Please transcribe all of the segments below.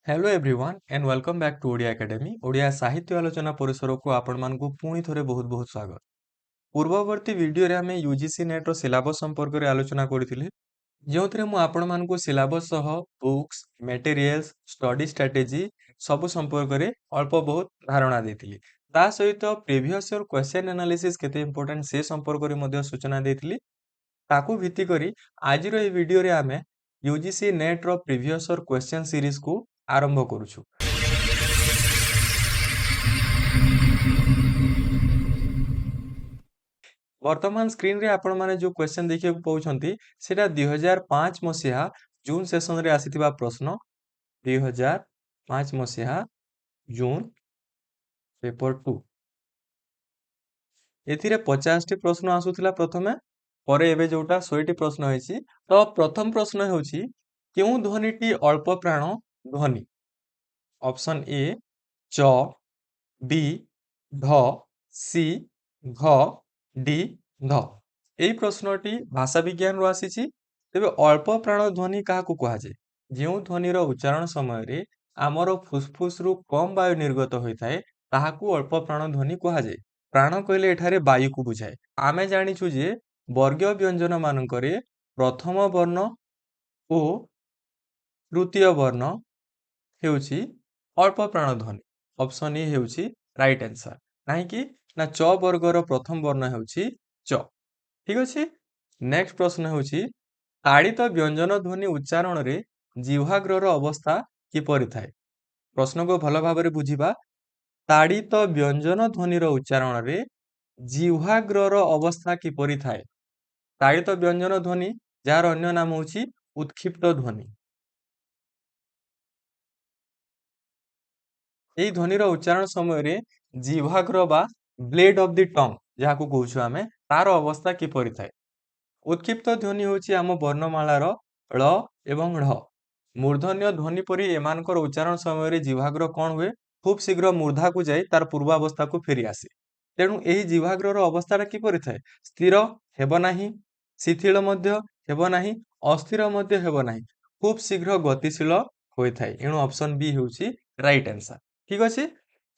Hello everyone and welcome back to Odia academy Odia साहित्य आलोचना परिसर को आपण मानकु पुणी थोरे बहुत बहुत स्वागत। पूर्ववर्ती वीडियो रे हमें यूजीसी नेट रो सिलेबस संपर्क रे आलोचना करथिले जोंथरे मु आपण मानकु सिलेबस सह बुक्स मटेरियल्स स्टडी स्ट्रेटजी सब संपर्क रे अल्प बहुत धारणा देथिली। ता सहित प्रीवियस ईयर क्वेश्चन एनालिसिस केते इंपोर्टेंट से संपर्क रे मध्ये सूचना देथिली। ताकू भित्ति करी आज रो ए वीडियो रे हमें यूजीसी नेट रो प्रीवियस ईयर क्वेश्चन सीरीज को आरंभ करूछु। वर्तमान स्क्रीन रे आपण माने जो क्वेश्चन देखिए को पाउछंती सेटा 2005 मसिहा जून सेशन रे आसीथिबा प्रश्न 2005 मसिहा जून पेपर 2 एथिरे 50 टी प्रश्न आसुथिला प्रथमे परे एबे जोटा 100 टी प्रश्न होईची। तो प्रथम प्रश्न होउची केउ ध्वनिटी अल्प प्राण ध्वनि। ऑप्शन ए च बी ढ सी घ डी ध। एई प्रश्नटी भाषा विज्ञान रो आसीची। तेबे अल्प प्राण ध्वनि काहाकू कुहाजे जेउ ध्वनिर उच्चारण समय रे आमर फुसफुस रु कम वायु निर्गत होइथाय ताहाकू अल्प प्राण ध्वनि कुहाजे। प्राण कहले एठारे वायु को बुझाए। आमे जानिछु जे वर्गीय व्यंजन मानकरे प्रथम वर्ण ओ तृतीय वर्ण हेउची अल्प प्राण ध्वनि। ऑप्शन ए हेउची राइट आंसर। नाही कि ना च वर्गर प्रथम वर्ण हेउची च। ठीक अछि। नेक्स्ट प्रश्न हेउची ताड़ित व्यंजन ध्वनि उच्चारण रे जिह्वाग्रर अवस्था किपरि थाए। प्रश्न को भल भाबरे बुझिबा। ताड़ित व्यंजन ध्वनिर उच्चारण रे जिह्वाग्रर अवस्था किपरि थाए। ताड़ित व्यंजन ध्वनि जार अन्य नाम होउची उत्क्षिप्त ध्वनि। एई ध्वनिर उच्चारण समय रे जिह्वाग्र बा ब्लेड ऑफ द टंग जाहाकू कहूछु आमे तार अवस्था किपरि थाए। उत्क्षिप्त ध्वनि होउची आम वर्णमालार ळ एवं ढ। मूर्धन्य ध्वनि परि एमानकर उच्चारण समय रे जिह्वाग्र कोन हुए खूब शीघ्र मूर्धा को जाई तार पूर्वावस्था को फेरी आसे। तेणु एही जिह्वाग्रर अवस्थाटा किपरि थाए स्थिर हेबो नाही शिथिल मध्य हेबो नाही अस्थिर मध्य हेबो नाही खूब शीघ्र गतिशील होई थाए। एणु ऑप्शन बी हेउची राइट आंसर। ठीक अछि।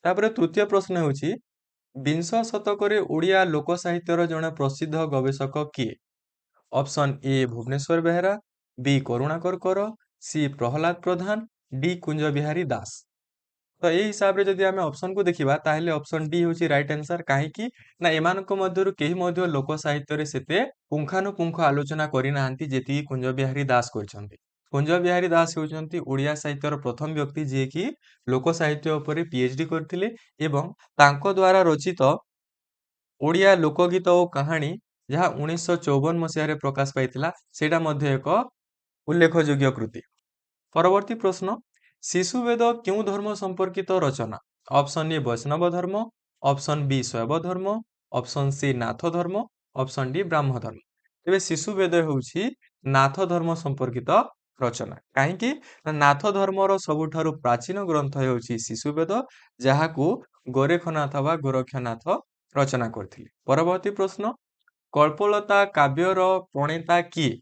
तापर तृतीय प्रश्न हेउची विंश शतकरे ओडिया लोक साहित्यर जणे प्रसिद्ध गवेषक किए। Option A Bhubaneswar Behera B Karunakar Kar C Prahlad Pradhan D Kunja Bihari Das. तो ए हिसाब रे जदि आमे ऑप्शन को देखिबा ताहेले ऑप्शन डी होची राइट आंसर। काहे कि ना एमानक मध्यरु केही मध्य लोक साहित्य रे सेते पुंखानुपुंख आलोचना करि नाहंती जेति कुंज बिहारी दास करछन्ती। कुंज बिहारी दास होउछन्ती ओडिया साहित्यर प्रथम व्यक्ति जे कि लोक साहित्य उपरे पीएचडी करथिले एवं तांको द्वारा रचित ओडिया लोकगीत ओ कहानी जहा 1954 मसिया रे प्रकाश पाइथिला सेटा मध्य एक उल्लेखयोग्य कृति। परवर्ती प्रश्न शिशुवेद क्यों धर्म संपर्कित रचना। ऑप्शन ए वैष्णव धर्म ऑप्शन बी शैव धर्म ऑप्शन सी नाथ धर्म ऑप्शन डी ब्राह्म धर्म। तेबे शिशुवेद होउची नाथ धर्म संपर्कित रचना। काहे कि नाथ धर्मर सबुठारु प्राचीन ग्रंथ हेउची शिशुवेद जहाकू गोरेखनाथ वा गोरक्षनाथ रचना करथिले। परवर्ती प्रश्न कल्पलता काव्यर प्रणेता किए।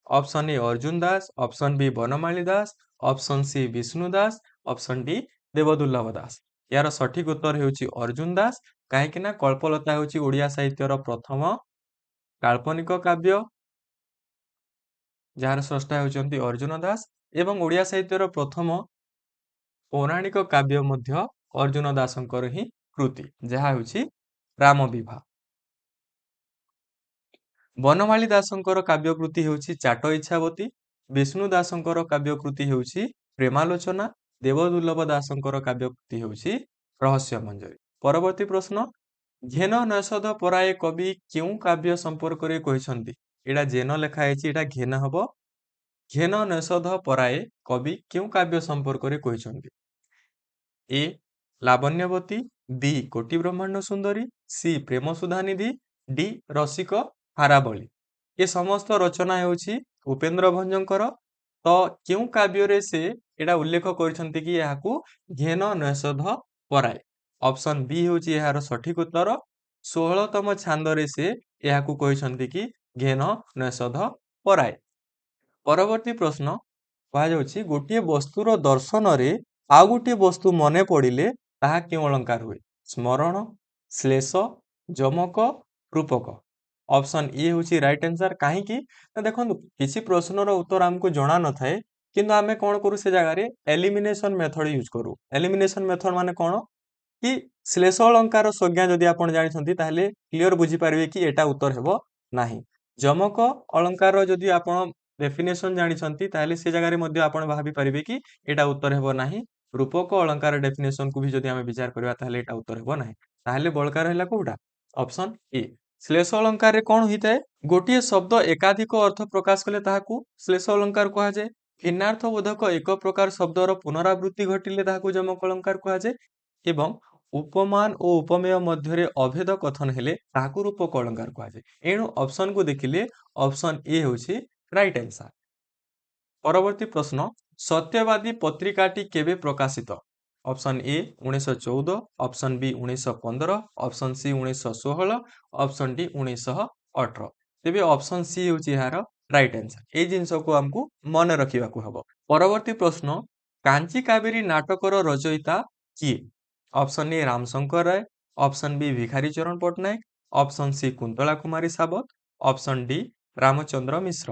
Option A Arjun Das option B Banamali Das option C Vishnu Das option D Debadurlabha Das. यार सठिक उत्तर हेउची अर्जुन दास। काहे ना कल्पलता हेउची ओडिया साहित्यर प्रथम काल्पनिक काव्य जार स्रष्टा हेउचंती अर्जुन दास एवं ओडिया साहित्यर प्रथम पौराणिक काव्य मध्य अर्जुन दासंकर ही कृति जहा हेउची राम विवाह। बनमाली दासंकर काव्यकृति हेउची चाट इच्छावती विष्णु दासंकर काव्यकृति हेउची प्रेमालोचना देवदुर्लभ दासंकर काव्यकृति हेउची रहस्य मंजरी। परवर्ती प्रश्न घेन नैषध पराये कवि क्यों काव्य संपर्क रे कहिसंती। एडा जेन लेखा हेची एडा घेन हबो। घेन नैषध पराये कवि क्यों काव्य संपर्क रे कहिसंती। ए लावण्यवती बी कोटि ब्रह्मांड सुंदरी सी प्रेम सुधानिधि डी रसिक हारावली। ये समस्त रचना हेउची उपेंद्र भंजंकर। तो क्यों काव्य रे से एडा उल्लेख करछंती कि याकू घेन नैषध पराये। ऑप्शन बी हेउची यार सठिक उत्तर। 16तम छांद रे से याकू कहिसंती कि घेन नैषध पराये। परवर्ती प्रश्न କୁହାଯାଉଛି ଗୋଟିଏ ବସ୍ତୁର ଦର୍ଶନରେ ଆଉ ଗୋଟିଏ ବସ୍ତୁ ମନେ ପଡ଼ିଲେ ତାହା କେଉଁ ଅଳଙ୍କାର ହୁଏ? ସ୍ମରଣ, ଶ୍ଲେଷ, ଯମକ, ରୂପକ। ଅପସନ୍ ଏ ହେଉଛି ରାଇଟ୍ ଆନ୍ସର। କାହିଁକି ନା ଦେଖନ୍ତୁ କିଛି ପ୍ରଶ୍ନର ଉତ୍ତର ଆମକୁ ଜଣା ନଥାଏ କିନ୍ତୁ ଆମେ କ'ଣ କରୁ ସେ ଜାଗାରେ ଏଲିମିନେସନ୍ ମେଥଡ଼ ୟୁଜ୍ କରୁ। ଏଲିମିନେସନ୍ ମେଥଡ଼ ମାନେ କ'ଣ କି ଶ୍ଲେଷ ଅଳଙ୍କାର ସଂଜ୍ଞା ଯଦି ଆପଣ ଜାଣିଛନ୍ତି ତାହେଲେ କ୍ଲିଅର ବୁଝିପାରିବେ କି ଏଟା ଉତ୍ତର ହେବ ନାହିଁ। ଯମକ ଅଳଙ୍କାର ଯଦି ଆପଣ ଡେଫିନେସନ ଜାଣିଛନ୍ତି ତାହେଲେ ସେ ଜାଗାରେ ମଧ୍ୟ ଆପଣ ଭାବି ପାରିବେ କି ଏଟା ଉତ୍ତର ହେବ ନାହିଁ। ରୂପକ ଅଳଙ୍କାର ଡେଫିନେସନକୁ ବି ଯଦି ଆମେ ବିଚାର କରିବା ତାହେଲେ ଏଟା ଉତ୍ତର ହେବ ନାହିଁ। ତାହେଲେ ବଳକା ରହିଲା କୋଉଟା? ଅପସନ ଏ। ଶ୍ଲେଷ ଅଳଙ୍କାରରେ କ'ଣ ହୋଇଥାଏ? ଗୋଟିଏ ଶବ୍ଦ ଏକାଧିକ ଅର୍ଥ ପ୍ରକାଶ କଲେ ତାହାକୁ ଶ୍ଲେଷ ଅଳଙ୍କାର କୁହାଯାଏ। ଭିନ୍ନାର୍ଥବୋଧକ ଏକ ପ୍ରକାର ଶବ୍ଦର ପୁନରାବୃତ୍ତି ଘଟିଲେ ତାହାକୁ ଯମକ ଅଳଙ୍କାର କୁହାଯାଏ ଏବଂ ଉପମାନ ଓ ଉପମେୟ ମଧ୍ୟରେ ଅଭେଦ କଥନ ହେଲେ ତାହାକୁ ରୂପକ ଅଳଙ୍କାର କୁହାଯାଏ। ଏଣୁ ଅପସନକୁ ଦେଖିଲେ ଅପସନ ଏ ହେଉଛି ରାଇଟ୍ ଆନ୍ସର। ପରବର୍ତ୍ତୀ ପ୍ରଶ୍ନ, ସତ୍ୟବାଦୀ ପତ୍ରିକାଟି କେବେ ପ୍ରକାଶିତ? ଅପସନ ଏ 1914, ଅପସନ ବି 1915, ଅପସନ ସି 1916, ଅପସନ ଡି 1918। ତେବେ ଅପସନ ସି ହେଉଛି ଏହାର ରାଇଟ୍ ଆନ୍ସର। ଏଇ ଜିନିଷକୁ ଆମକୁ ମନେ ରଖିବାକୁ ହବ। ପରବର୍ତ୍ତୀ ପ୍ରଶ୍ନ, କାଞ୍ଚି କାବେରୀ ନାଟକର ରଚୟିତା କିଏ? ଅପସନ ଏ ରାମଶଙ୍କର ରାୟ, ଅପସନ ବି ଭିଖାରୀ ଚରଣ ପଟ୍ଟନାୟକ, ଅପସନ ସି କୁନ୍ତଳା କୁମାରୀ ସାବତ, ଅପସନ ଡି ରାମଚନ୍ଦ୍ର ମିଶ୍ର।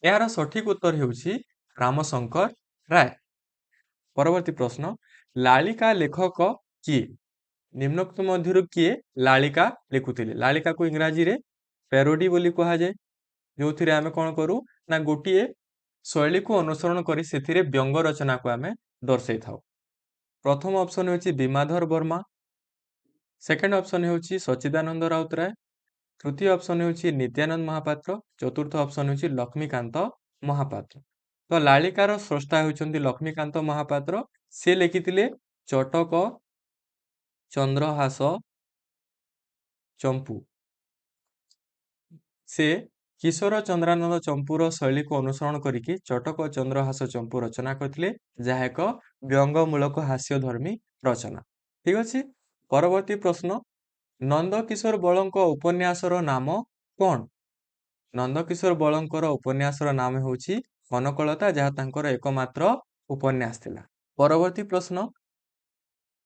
ଏହାର ସଠିକ ଉତ୍ତର ହେଉଛି ରାମଶଙ୍କର ରାୟ। ପରବର୍ତ୍ତୀ ପ୍ରଶ୍ନ, ଲାଳିକା ଲେଖକ କିଏ? ନିମ୍ନୋକ୍ତ ମଧ୍ୟରୁ କିଏ ଲାଳିକା ଲେଖୁଥିଲେ? ଲାଳିକାକୁ ଇଂରାଜୀରେ ପ୍ୟାରୋଡି ବୋଲି କୁହାଯାଏ, ଯୋଉଥିରେ ଆମେ କ'ଣ କରୁ ନା ଗୋଟିଏ ଶୈଳୀକୁ ଅନୁସରଣ କରି ସେଥିରେ ବ୍ୟଙ୍ଗ ରଚନାକୁ ଆମେ ଦର୍ଶାଇଥାଉ। ପ୍ରଥମ ଅପସନ ହେଉଛି ବିମାଧର ବର୍ମା, ସେକେଣ୍ଡ ଅପସନ ହେଉଛି ସଚିଦାନନ୍ଦ ରାଉତରାୟ, ତୃତୀୟ ଅପସନ ହେଉଛି ନିତ୍ୟାନନ୍ଦ ମହାପାତ୍ର, ଚତୁର୍ଥ ଅପସନ ହେଉଛି ଲକ୍ଷ୍ମୀକାନ୍ତ ମହାପାତ୍ର। ତ ଲାଳିକାର ସ୍ରଷ୍ଟା ହେଉଛନ୍ତି ଲକ୍ଷ୍ମୀକାନ୍ତ ମହାପାତ୍ର। ସେ ଲେଖିଥିଲେ ଚଟକ, ଚନ୍ଦ୍ରହାସ, ଚମ୍ପୁ। ସେ କିଶୋର ଚନ୍ଦ୍ରାନନ୍ଦ ଚମ୍ପୁର ଶୈଳୀକୁ ଅନୁସରଣ କରିକି ଚଟକ, ଚନ୍ଦ୍ରହାସ, ଚମ୍ପୁ ରଚନା କରିଥିଲେ, ଯାହା ଏକ ବ୍ୟଙ୍ଗମୂଳକ ହାସ୍ୟଧର୍ମୀ ରଚନା। ଠିକ ଅଛି। ପରବର୍ତ୍ତୀ ପ୍ରଶ୍ନ, ନନ୍ଦକିଶୋର ବଳଙ୍କ ଉପନ୍ୟାସର ନାମ କ'ଣ? ନନ୍ଦକିଶୋର ବଳଙ୍କର ଉପନ୍ୟାସର ନାମ ହେଉଛି କନକଲତା, ଯାହା ତାଙ୍କର એકમાત્ર ଉପନ୍ୟାସ ଥିଲା। ପରବର୍ତ୍ତୀ ପ୍ରଶ୍ନ,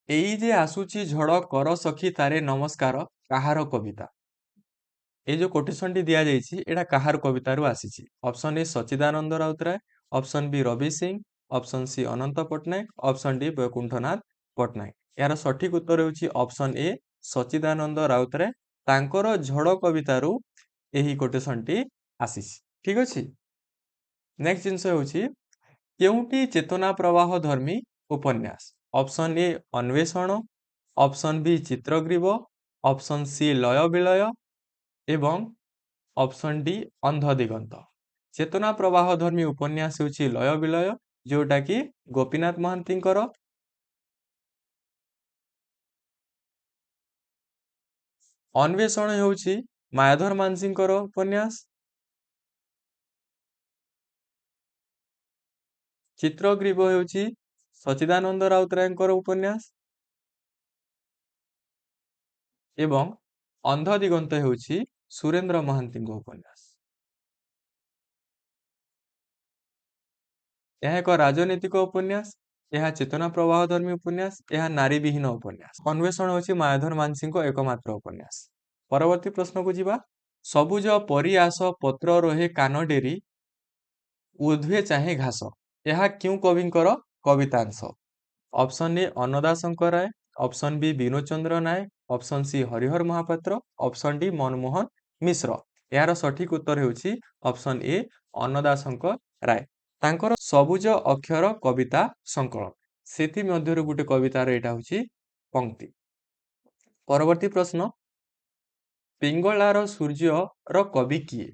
ଏଇ ଯେ ଆସୁଛି ଝଡ଼ କର ସଖୀ ତାରେ ନମସ୍କାର କାହାର କବିତା? এই ଯୋଉ କୋଟେସନଟି ଦିଆଯାଇଛି ଏଇଟା କାହାର କବିତାରୁ ଆସିଛି? ଅପସନ ଏ ସଚିଦାନନ୍ଦ ରାଉତରାୟ, ଅପସନ ବି ରବି ସିଂ, ଅପସନ ସି ଅନନ୍ତ ପଟ୍ଟନାୟକ, ଅପସନ ଡି ବୈକୁଣ୍ଠନାଥ ପଟ୍ଟନାୟକ। ଏହାର ସଠିକ ଉତ୍ତର ହେଉଛି ଅପସନ ଏ ସଚିଦାନନ୍ଦ ରାଉତରାୟ। ତାଙ୍କର ଝଡ଼ କବିତାରୁ ଏହି କୋଟେସନଟି ଆସିଛି। ଠିକ ଅଛି। ନେକ୍ସଟ ଜିନିଷ ହେଉଛି କେଉଁଟି ଚେତନା ପ୍ରବାହ ଧର୍ମୀ ଉପନ୍ୟାସ? ଅପସନ ଏ ଅନ୍ୱେଷଣ, ଅପସନ ବି ଚିତ୍ରଗ୍ରୀବ, ଅପସନ ସି ଲୟ ବିଳୟ ଏବଂ ଅପସନ ଡି ଅନ୍ଧ ଦିଗନ୍ତ। ଚେତନା ପ୍ରବାହ ଧର୍ମୀ ଉପନ୍ୟାସ ହେଉଛି ଲୟ ବିଲୟ, ଯୋଉଟା କି ଗୋପୀନାଥ ମହାନ୍ତିଙ୍କର। ଅନ୍ୱେଷଣ ହେଉଛି ମାୟାଧର ମାନସିଂହଙ୍କର ଉପନ୍ୟାସ। ଚିତ୍ରଗ୍ରୀବ ହେଉଛି ସଚିଦାନନ୍ଦ ରାଉତରାୟଙ୍କର ଉପନ୍ୟାସ ଏବଂ ଅନ୍ଧ ଦିଗନ୍ତ ହେଉଛି ସୁରେନ୍ଦ୍ର ମହାନ୍ତିଙ୍କ ଉପନ୍ୟାସ। ଏହା ଏକ ରାଜନୈତିକ ଉପନ୍ୟାସ, ଏହା ଚେତନା ପ୍ରବାହ ଧର୍ମୀ ଉପନ୍ୟାସ, ଏହା ନାରୀ ବିହୀନ ଉପନ୍ୟାସ। ଅନ୍ୱେଷଣ ହେଉଛି ମାୟାଧର ମାନସିଂହଙ୍କ ଏକମାତ୍ର ଉପନ୍ୟାସ। ପରବର୍ତ୍ତୀ ପ୍ରଶ୍ନକୁ ଯିବା। ସବୁଜ ପରିଆସ ପତ୍ର ରହେ କାନ ଡେରି ଉର୍ଧ୍ୱେ ଚାହେଁ ଘାସ, ଏହା କେଉଁ କବିଙ୍କର କବିତାଂଶ? Option A Annada Shankar Ray, option B Binod Chandra Nayak, option C Harihar Mahapatra, option D Manmohan Mishra. ଏହାର ସଠିକ ଉତ୍ତର ହେଉଛି ଅପସନ ଏ ଅନ୍ନଦା ଶଙ୍କର ରାୟ। ତାଙ୍କର ସବୁଜ ଅକ୍ଷର କବିତା ସଂକଳନ, ସେଥିମଧ୍ୟରୁ ଗୋଟେ କବିତାର ଏଇଟା ହେଉଛି ପଂକ୍ତି। ପରବର୍ତ୍ତୀ ପ୍ରଶ୍ନ, ପିଙ୍ଗଳାର ସୂର୍ଯ୍ୟର କବି କିଏ?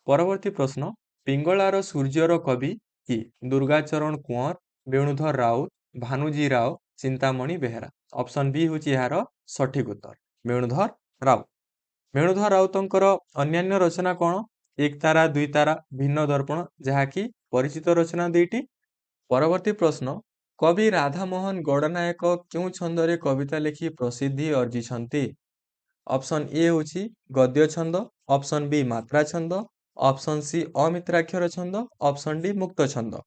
ପରବର୍ତ୍ତୀ ପ୍ରଶ୍ନ, ପିଙ୍ଗଳାର ସୂର୍ଯ୍ୟର କବି କିଏ? ଦୁର୍ଗାଚରଣ କୁଅଁର, ବେଣୁଧର ରାଉତ, ଭାନୁଜୀ ରାଓ, ଚିନ୍ତାମଣି ବେହେରା। ଅପସନ ବି ହେଉଛି ଏହାର ସଠିକ ଉତ୍ତର, ବେଣୁଧର ରାଉତ। ବେଣୁଧର ରାଉତଙ୍କର ଅନ୍ୟାନ୍ୟ ରଚନା କ'ଣ? ଏକ ତାରା, ଦୁଇ ତାରା, ଭିନ୍ନ ଦର୍ପଣ, ଯାହାକି ପରିଚିତ ରଚନା ଦୁଇଟି। ପରବର୍ତ୍ତୀ ପ୍ରଶ୍ନ, କବି ରାଧାମୋହନ ଗଡ଼ନାୟକ କେଉଁ ଛନ୍ଦରେ କବିତା ଲେଖି ପ୍ରସିଦ୍ଧି ଅର୍ଜିଛନ୍ତି? ଅପସନ ଏ ହେଉଛି ଗଦ୍ୟ ଛନ୍ଦ, ଅପସନ ବି ମାତ୍ରା ଛନ୍ଦ, ऑप्शन सी अमित्राक्षर छंद, ऑप्शन डी मुक्त छंद।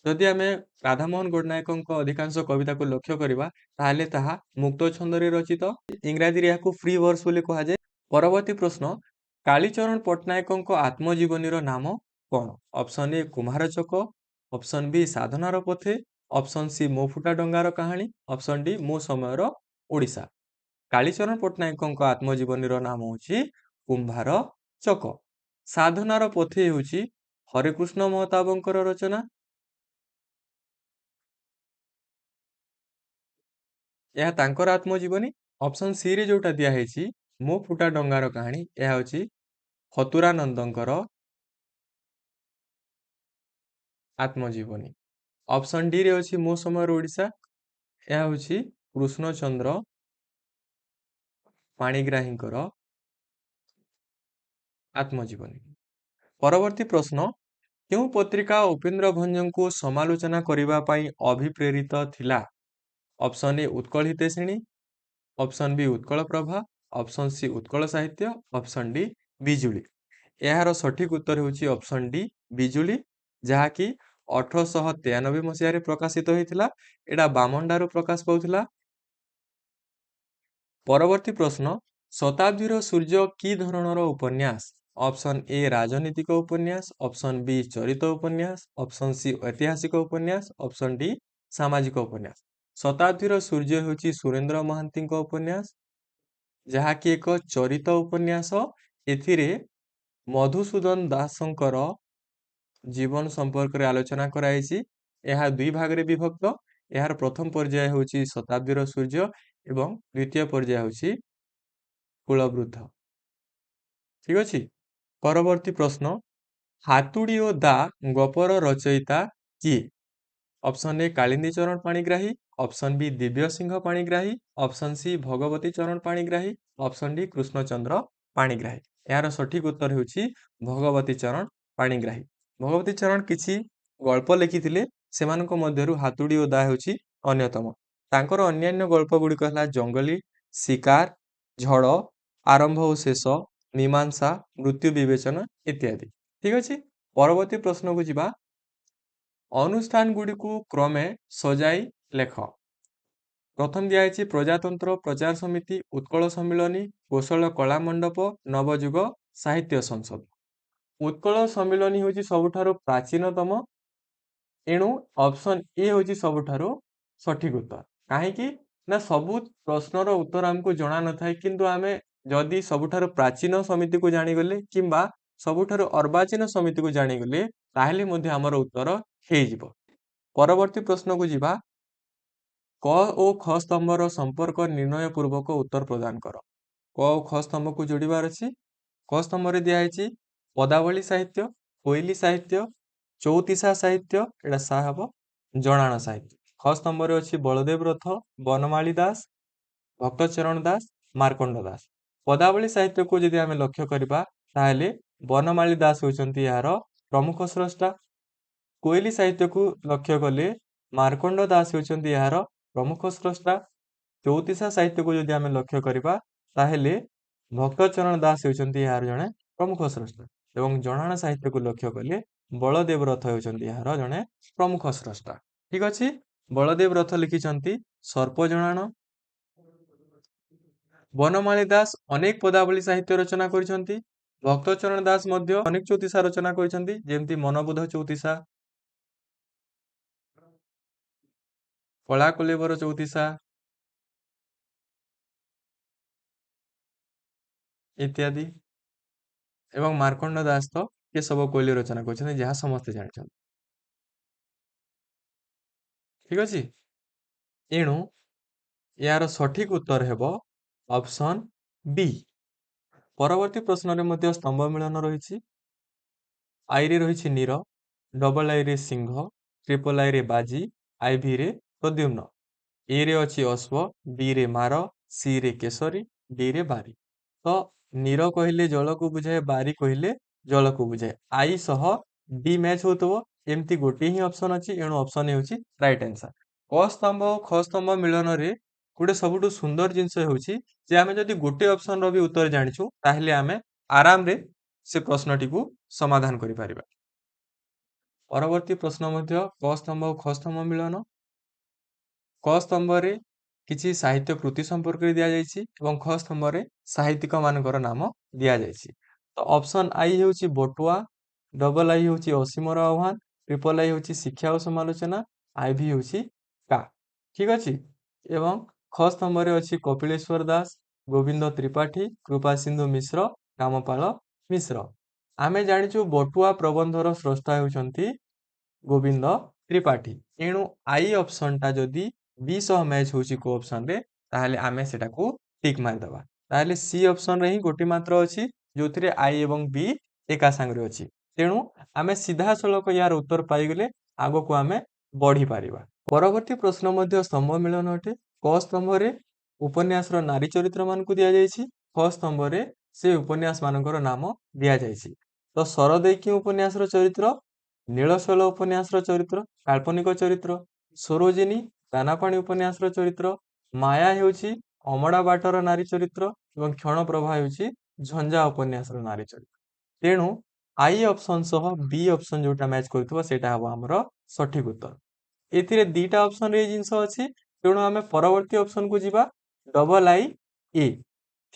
ଯଦି ଆମେ ରାଧାମୋହନ ଗଡ଼ନାୟକଙ୍କ ଅଧିକାଂଶ କବିତାକୁ ଲକ୍ଷ୍ୟ କରିବା ତାହେଲେ ତାହା ମୁକ୍ତ ଛନ୍ଦରେ ରଚିତ। ଇଂରାଜୀରେ ଏହାକୁ ଫ୍ରି ଭର୍ସ ବୋଲି କୁହାଯାଏ। ପରବର୍ତ୍ତୀ ପ୍ରଶ୍ନ, କାଳୀଚରଣ ପଟ୍ଟନାୟକଙ୍କ ଆତ୍ମଜୀବନୀର ନାମ କଣ? ଅପସନ ଏ କୁମ୍ଭାର ଚକ, ଅପସନ ବି ସାଧନାର ପଥେ, ଅପସନ ସି ମୋ ଫୁଟା ଡଙ୍ଗାର କାହାଣୀ, ଅପସନ ଡି ମୋ ସମୟର ଓଡ଼ିଶା। କାଳୀଚରଣ ପଟ୍ଟନାୟକଙ୍କ ଆତ୍ମଜୀବନୀର ନାମ ହେଉଛି କୁମ୍ଭାର ଚକ। ସାଧନାର ପଥେ ହେଉଛି ହରେକୃଷ୍ଣ ମହତାବଙ୍କର ରଚନା। ଏହା ତାଙ୍କର ଆତ୍ମଜୀବନୀ। ଅପସନ ସି ରେ ଯୋଉଟା ଦିଆହେଇଛି ମୋ ଫୁଟା ଡଙ୍ଗାର କାହାଣୀ, ଏହା ହେଉଛି ହତୁରାନନ୍ଦଙ୍କର ଆତ୍ମଜୀବନୀ। ଅପସନ ଡି ରେ ଅଛି ମୋ ସମୟର ଓଡ଼ିଶା, ଏହା ହେଉଛି କୃଷ୍ଣଚନ୍ଦ୍ର ପାଣିଗ୍ରାହୀଙ୍କର ଆତ୍ମଜୀବନୀ। ପରବର୍ତ୍ତୀ ପ୍ରଶ୍ନ, କେଉଁ ପତ୍ରିକା ଉପେନ୍ଦ୍ର ଭଞ୍ଜଙ୍କୁ ସମାଲୋଚନା କରିବା ପାଇଁ ଅଭିପ୍ରେରିତ ଥିଲା? ଅପସନ ଏ ଉତ୍କଳ ହିତୈଷିଣୀ, ଅପସନ ବି ଉତ୍କଳ ପ୍ରଭା, ଅପସନ ସି ଉତ୍କଳ ସାହିତ୍ୟ, ଅପସନ ଡି ବିଜୁଳି। ଏହାର ସଠିକ ଉତ୍ତର ହେଉଛି ଅପସନ ଡି ବିଜୁଳି, ଯାହାକି 1893 ମସିହାରେ ପ୍ରକାଶିତ ହୋଇଥିଲା। ଏଇଟା ବାମଣ୍ଡାରୁ ପ୍ରକାଶ ପାଉଥିଲା। ପରବର୍ତ୍ତୀ ପ୍ରଶ୍ନ, ଶତାବ୍ଦୀର ସୂର୍ଯ୍ୟ କି ଧରଣର ଉପନ୍ୟାସ? ଅପସନ ଏ ରାଜନୈତିକ ଉପନ୍ୟାସ, ଅପସନ ବି ଚରିତ ଉପନ୍ୟାସ, ଅପସନ ସି ଐତିହାସିକ ଉପନ୍ୟାସ, ଅପସନ ଡି ସାମାଜିକ ଉପନ୍ୟାସ। ଶତାବ୍ଦୀର ସୂର୍ଯ୍ୟ ହେଉଛି ସୁରେନ୍ଦ୍ର ମହାନ୍ତିଙ୍କ ଉପନ୍ୟାସ, ଯାହାକି ଏକ ଚରିତ ଉପନ୍ୟାସ। ଏଥିରେ ମଧୁସୂଦନ ଦାସଙ୍କର ଜୀବନ ସମ୍ପର୍କରେ ଆଲୋଚନା କରାଯାଇଛି। ଏହା ଦୁଇ ଭାଗରେ ବିଭକ୍ତ। ଏହାର ପ୍ରଥମ ପର୍ଯ୍ୟାୟ ହେଉଛି ଶତାବ୍ଦୀର ସୂର୍ଯ୍ୟ ଏବଂ ଦ୍ୱିତୀୟ ପର୍ଯ୍ୟାୟ ହେଉଛି କୁଳବୃଦ୍ଧ। ଠିକ ଅଛି। ପରବର୍ତ୍ତୀ ପ୍ରଶ୍ନ, ହାତୁଡ଼ି ଓ ଦା ଗପର ରଚୟିତା କିଏ? ଅପସନ ଏ କାଳିନ୍ଦୀ ଚରଣ ପାଣିଗ୍ରାହୀ, ଅପସନ ବି ଦିବ୍ୟସିଂହ ପାଣିଗ୍ରାହୀ, ଅପସନ ସି ଭଗବତୀ ଚରଣ ପାଣିଗ୍ରାହୀ, ଅପସନ ଡି କୃଷ୍ଣଚନ୍ଦ୍ର ପାଣିଗ୍ରାହୀ। ଏହାର ସଠିକ ଉତ୍ତର ହେଉଛି ଭଗବତୀ ଚରଣ ପାଣିଗ୍ରାହୀ। ଭଗବତୀ ଚରଣ କିଛି ଗଳ୍ପ ଲେଖିଥିଲେ, ସେମାନଙ୍କ ମଧ୍ୟରୁ ହାତୁଡ଼ି ଓ ଦା ହେଉଛି ଅନ୍ୟତମ। ତାଙ୍କର ଅନ୍ୟାନ୍ୟ ଗଳ୍ପ ଗୁଡ଼ିକ ହେଲା ଜଙ୍ଗଲୀ, ଶିକାର, ଝଡ଼, ଆରମ୍ଭ ଓ ଶେଷ, ମୀମାଂସା, ମୃତ୍ୟୁ ବିବେଚନା ଇତ୍ୟାଦି। ଠିକ ଅଛି। ପରବର୍ତ୍ତୀ ପ୍ରଶ୍ନକୁ ଯିବା। ଅନୁଷ୍ଠାନ ଗୁଡ଼ିକୁ କ୍ରମେ ସଜାଇ ଲେଖ। ପ୍ରଥମ ଦିଆଯାଇଛି ପ୍ରଜାତନ୍ତ୍ର ପ୍ରଚାର ସମିତି, ଉତ୍କଳ ସମ୍ମିଳନୀ, କୋଶଳ କଳା ମଣ୍ଡପ, ନବଯୁଗ ସାହିତ୍ୟ ସଂସଦ। ଉତ୍କଳ ସମ୍ମିଳନୀ ହେଉଛି ସବୁଠାରୁ ପ୍ରାଚୀନତମ, ଏଣୁ ଅପସନ ଏ ହେଉଛି ସବୁଠାରୁ ସଠିକ ଉତ୍ତର। କାହିଁକି ନା ସବୁ ପ୍ରଶ୍ନର ଉତ୍ତର ଆମକୁ ଜଣା ନଥାଏ, କିନ୍ତୁ ଆମେ ଯଦି ସବୁଠାରୁ ପ୍ରାଚୀନ ସମିତିକୁ ଜାଣିଗଲେ କିମ୍ବା ସବୁଠାରୁ ଅର୍ବାଚୀନ ସମିତିକୁ ଜାଣିଗଲେ ତାହେଲେ ମଧ୍ୟ ଆମର ଉତ୍ତର ହେଇଯିବ। ପରବର୍ତ୍ତୀ ପ୍ରଶ୍ନକୁ ଯିବା। କ ଓ ଖ ସ୍ତମ୍ଭର ସମ୍ପର୍କ ନିର୍ଣ୍ଣୟ ପୂର୍ବକ ଉତ୍ତର ପ୍ରଦାନ କର। କ ଓ ଖ ସ୍ତମ୍ଭକୁ ଯୋଡ଼ିବାର ଅଛି। କ ସ୍ତମ୍ଭରେ ଦିଆହେଇଛି ପଦାବଳୀ ସାହିତ୍ୟ, କୋଇଲି ସାହିତ୍ୟ, ଚଉତିସା ସାହିତ୍ୟ, ଏଇଟା ସା ହେବ ଜଣାଣ ସାହିତ୍ୟ। ଖ ସ୍ତମ୍ଭରେ ଅଛି ବଳଦେବ ରଥ, ବନମାଳୀ ଦାସ, ଭକ୍ତଚରଣ ଦାସ, ମାର୍କଣ୍ଡ ଦାସ। ପଦାବଳୀ ସାହିତ୍ୟକୁ ଯଦି ଆମେ ଲକ୍ଷ୍ୟ କରିବା ତାହେଲେ ବନମାଳୀ ଦାସ ହେଉଛନ୍ତି ଏହାର ପ୍ରମୁଖ ସ୍ରଷ୍ଟା। କୋଇଲି ସାହିତ୍ୟକୁ ଲକ୍ଷ୍ୟ କଲେ ମାର୍କଣ୍ଡ ଦାସ ହେଉଛନ୍ତି ଏହାର ପ୍ରମୁଖ ସ୍ରଷ୍ଟା। ଚଉତିସା ସାହିତ୍ୟକୁ ଯଦି ଆମେ ଲକ୍ଷ୍ୟ କରିବା ତାହେଲେ ଭକ୍ତଚରଣ ଦାସ ହେଉଛନ୍ତି ଏହାର ଜଣେ ପ୍ରମୁଖ ସ୍ରଷ୍ଟା ଏବଂ ଜଣାଣ ସାହିତ୍ୟକୁ ଲକ୍ଷ୍ୟ କଲେ ବଳଦେବ ରଥ ହେଉଛନ୍ତି ଏହାର ଜଣେ ପ୍ରମୁଖ ସ୍ରଷ୍ଟା। ଠିକ ଅଛି। ବଳଦେବ ରଥ ଲିଖିଛନ୍ତି ସର୍ପ ଜଣାଣ। ବନମାଳୀ ଦାସ ଅନେକ ପଦାବଳୀ ସାହିତ୍ୟ ରଚନା କରିଛନ୍ତି। ଭକ୍ତଚରଣ ଦାସ ମଧ୍ୟ ଅନେକ ଚଉତିସା ରଚନା କରିଛନ୍ତି, ଯେମିତି ମନବୋଧ ଚଉତିସା, କଳା କଲେବର ଚଉତିସା ଇତ୍ୟାଦି। ଏବଂ ମାର୍କଣ୍ଡ ଦାସ ତ କେଶବ କୋଇଲି ରଚନା କରିଛନ୍ତି, ଯାହା ସମସ୍ତେ ଜାଣିଛନ୍ତି। ଠିକ ଅଛି। ଏଣୁ ଏହାର ସଠିକ ଉତ୍ତର ହେବ ଅପସନ ବି। ପରବର୍ତ୍ତୀ ପ୍ରଶ୍ନରେ ମଧ୍ୟ ସ୍ତମ୍ଭ ମିଳନ ରହିଛି। ଆଇରେ ରହିଛି ନୀର, ଡବଲ ଆଇରେ ସିଂହ, ଟ୍ରିପଲ ଆଇରେ ବାଜି, ଆଇଭିରେ ପ୍ରଦ୍ୟୁମ୍ନ। ଏ ରେ ଅଛି ଅଶ୍ବ, ବି ରେ ମାର, ସି ରେ କେଶରୀ, ଡି ରେ ବାରି। ତ ନୀର କହିଲେ ଜଳକୁ ବୁଝାଏ, ବାରି କହିଲେ ଜଳକୁ ବୁଝାଏ। ଆଇ ସହ ଡି ମ୍ୟାଚ୍ ହଉଥିବ, ଏମିତି ଗୋଟିଏ ହିଁ ଅପସନ ଅଛି, ଏଣୁ ଅପସନ ହେଉଛି ରାଇଟ ଆନ୍ସର। କ ସ୍ତମ୍ଭ ଓ ଖ ସ୍ତମ୍ଭ ମିଳନରେ ଗୋଟେ ସବୁଠୁ ସୁନ୍ଦର ଜିନିଷ ହେଉଛି ଯେ ଆମେ ଯଦି ଗୋଟେ ଅପସନର ବି ଉତ୍ତର ଜାଣିଛୁ ତାହେଲେ ଆମେ ଆରାମରେ से प्रश्नटी को समाधान करि परिबा। परवर्ती प्रश्न मध्य क स्तंभ और ख स्तंभ मिलन। क स्तंभ रे किछि साहित्य कृति संपर्क रे दिया जायछि एवं ख स्तंभ रे साहित्यिक मानकर नाम दिया जायछि। तो ऑप्शन आई हेउछि बटुआ, डबल आई हेउछि असीमर आह्वान, ट्रिपल आई हेउछि शिक्षा और समालोचना, आई भी हेउछि का। ठीक अछि। एवं ख स्तंभ रे अछि कपिलेश्वर दास, गोविंद त्रिपाठी, कृपा सिंधु मिश्र, कामपाल मिश्र। आमे जानिछु बटुआ प्रबंधर स्रष्टा हेउछन्ति गोविंद त्रिपाठी। एणु आई ऑप्शन टा जदि बी सह मैच होछि को ऑप्शन रे ताहले आमे सेटा को टिक मार दबा। ताहले सी ऑप्शन रे ही गोटी मात्र अछि जोथिरे आई एवं बी एका संग रे अछि। तेणु आमे सीधा सळक यार उत्तर पाई गेले आगो को आमे बढ़ी पारिबा। परवर्ती प्रश्न मध्य स्तंभ मिलन अटे। क स्तंभ रे उपन्यास रो नारी चरित्र मान को दिया जायछि, ख स्तंभ रे से उपन्यास मानकर नाम दिया जायछि। तो सरदैकी उपन्यास रो चरित्र, नीलशैल उपन्यास रो चरित्र, काल्पनिक चरित्र, सरोजिनी दानापाणी उपन्यास रो चरित्र, माया हेउछि अमड़ा बाटर नारी चरित्र एवं क्षण प्रभा हेउछि झंझा उपन्यास रो नारी चरित्र। तेणु आई ऑप्शन सह बी ऑप्शन जोटा मैच करथबो सेटा हबो हमरो सठिक उत्तर। एथिरे दीटा ऑप्शन रे जिंस अछि तेणु आमे परवर्ती ऑप्शन को जिबा डबल आई ए।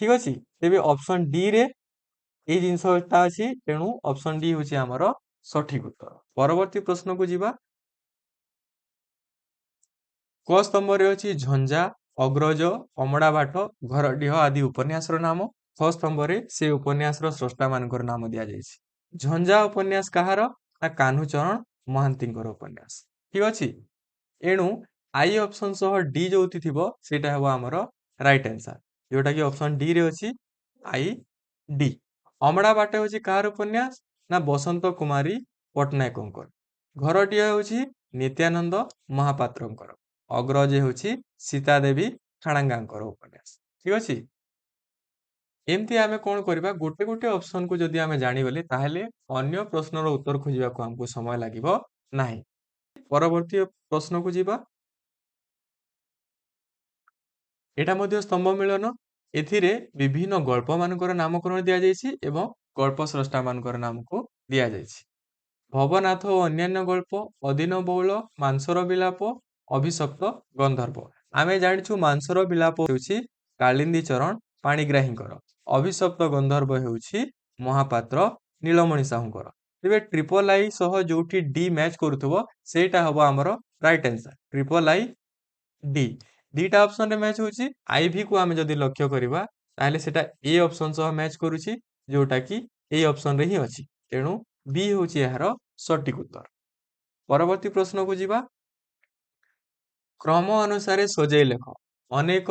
ठीक अछि। तेबे ऑप्शन डी रे ए जिनसटा अछि तेणु ऑप्शन डी होछि हमरो सठिक उत्तर। परवर्ती प्रश्न को जिबा। क स्तंभ रे अछि झंझा, अग्रज, अमड़ा बाट, घरडीह आदि उपन्यास रो नाम। ख स्तंभ रे से उपन्यास रो स्रष्टा मानकर नाम दिया जायछि। झंझा उपन्यास कहार ना कान्हूचरण महांतीଙ୍କର उपन्यास। ठीक अछि। एणु आई ऑप्शन सह डी जोथि थिबो सेटा हबो हमरो राइट आंसर जोटा कि ऑप्शन डी रे अछि आई डी। अमड़ा बाटे होछि कार उपन्यास ना बसंत कुमारी पटनायकଙ୍କର। घरटिया होछि नित्यानंद महापात्रଙ୍କର। अग्रज होछि सीता देवी खाड़ांगाଙ୍କର उपन्यास। ठीक अछि। एमती आमे कोन करबा गोटे गोटे ऑप्शन को जदि आमे जानि गले ताहेले अन्य प्रश्नर उत्तर खोजिबा को हमको समय लागिबो नाही। परवर्ती प्रश्न को जिबा। एटा मध्य स्तंभ मिलन। एथिरे विभिन्न गल्प मानकर नामकरण दिया जायछि एवं गल्प स्रष्टा मानकर नाम को दिया जायछि। भवनाथ और अन्यान्य गल्प, अदिन बौल, मांसर विलाप, अभिशप्त गंधर्व। आमे जानिछु मांसर विलाप हेउछि कालिंदी चरण पाणिग्राहीଙ୍କର, अभिशप्त गंधर्व हेउछि महापात्र नीलमणि साहुଙ୍କର। तेबे ट्रिपल आई सह जोठी डी मैच करूथबो सेटा हबो हमरो right answer triple I D. दीटा ऑप्शन रे मैच होछि। आई भी को आमे जदि लक्ष्य करिबा ताहले सेटा ए ऑप्शन सह मैच करूछि जोटा कि ए ऑप्शन रे ही अछि। तेणु बी होछि एहार सटीक उत्तर। परवर्ती प्रश्न को जिबा। क्रम अनुसारे सजाई लेख। अनेक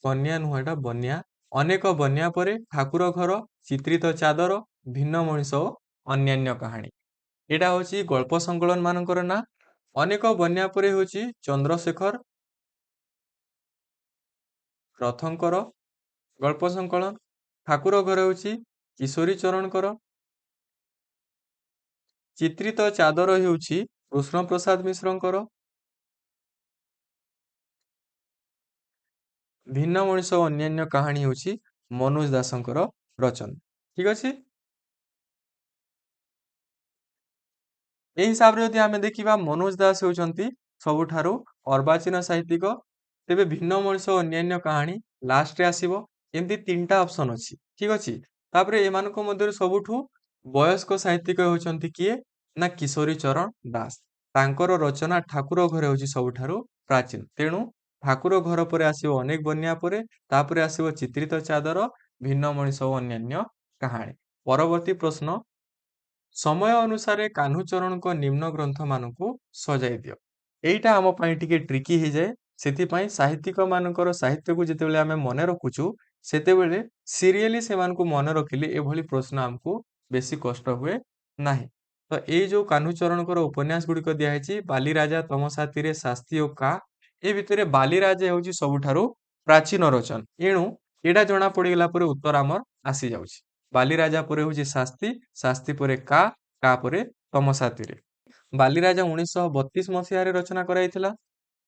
कन्या नुहटा बन्या, अनेक बन्या परे ठाकुर घर, चित्रित चादर, भिन्न मनीष और अन्यान्य कहानी। एटा होछि गल्प संकलन मानकर ना। अनेक बन्या परे होछि चंद्रशेखर रथंकर गल्प संकलन। ठाकुर घर होछि किशोरी चरणकर। चित्रित चादर हेउछि कृष्ण प्रसाद मिश्रଙ୍କର। भिन्न मनीष और अन्यान्य कहानी होछि मनोज दासଙ୍କର रचना। ठीक अछि। ए हिसाब रे यदि आमे देखिबा मनोज दास होउछन्ति सबुठारु अर्वाचीन साहित्यिक। तेबे भिन्न मनीष और अन्यान्य कहानी लास्ट रे आसीबो। एमती तीनटा ऑप्शन अछि। ठीक अछि। तापरे एमानको मध्यरु सबुठु वयस्क साहित्यिक होउछन्ति किए ना किशोरी चरण दास। तांकर रचना ठाकुर घरे होछि सबुठारु प्राचीन। तेणु ठाकुर घर परे आसीबो अनेक बन्या परे, तापरे आसीबो चित्रित चादर, भिन्न मनीष और अन्यान्य कहानी। परवर्ती प्रश्न। समय अनुसारे कान्हूचरणଙ୍କ निम्न ग्रंथ मानकु सजाई दियो। एइटा हम पई टिके ट्रिकी हे जाय। सेति साहित्यिक मानकर साहित्य को जेतेबेले आमे मने रखुछु सेतेबेले सीरियली सेमानकु मने रखिले एभली प्रश्न हमकु बेसी कष्ट हुए नाही। तो ए जो कान्हूचरणकर उपन्यास गुडी को दिया हेछि बाली राजा, तमसा तीरे, शास्ति और का। ए भितरे बाली राजा हेउछि सबुठारु प्राचीन रचना। एणु एडा जणा पडिगला परे उत्तर हमर आसी जाउछि। बाली राजा परे होछि शास्ति, शास्ति परे का परे तमसा तीरे। बाली राजा 1932 मसीहा रे रचना कराइथिला।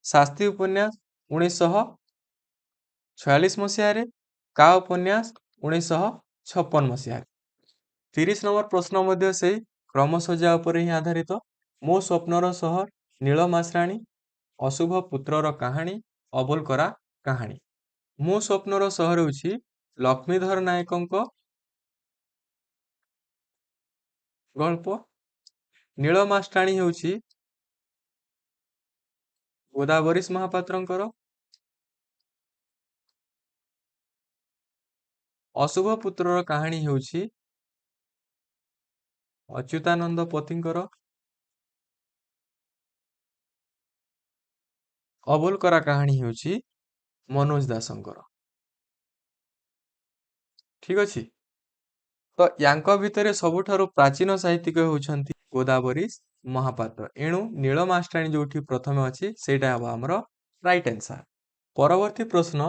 शास्ति उपन्यास 1946 मसीहा रे, का उपन्यास 1956 मसीहा रे। 30 ନମ୍ବର ପ୍ରଶ୍ନ ମଧ୍ୟ ସେଇ କ୍ରମଶଯ୍ୟା ଉପରେ ହିଁ ଆଧାରିତ। ମୋ ସ୍ୱପ୍ନର ସହର, ନୀଳ ମାଶ୍ରାଣୀ, ଅଶୁଭ ପୁତ୍ରର କାହାଣୀ, ଅବୁଲ କରା କାହାଣୀ। ମୋ ସ୍ୱପ୍ନର ସହର ହେଉଛି ଲକ୍ଷ୍ମୀଧର ନାୟକଙ୍କ ଗଳ୍ପ। ନୀଳ ମାଶ୍ରାଣୀ ହେଉଛି ଗୋଦାବରୀଶ ମହାପାତ୍ରଙ୍କର। ଅଶୁଭ ପୁତ୍ରର କାହାଣୀ ହେଉଛି ଅଚ୍ୟୁତାନନ୍ଦ ପତିଙ୍କର। ଅବୁଲ କରା କାହାଣୀ ହେଉଛି ମନୋଜ ଦାସଙ୍କର। ଠିକ ଅଛି। ତ ୟାଙ୍କ ଭିତରେ ସବୁଠାରୁ ପ୍ରାଚୀନ ସାହିତ୍ୟିକ ହେଉଛନ୍ତି ଗୋଦାବରୀଶ ମହାପାତ୍ର। ଏଣୁ ନୀଳ ମାଶ୍ରାଣୀ ଯୋଉଠି ପ୍ରଥମେ ଅଛି ସେଇଟା ହେବ ଆମର ରାଇଟ ଆନ୍ସର। ପରବର୍ତ୍ତୀ ପ୍ରଶ୍ନ,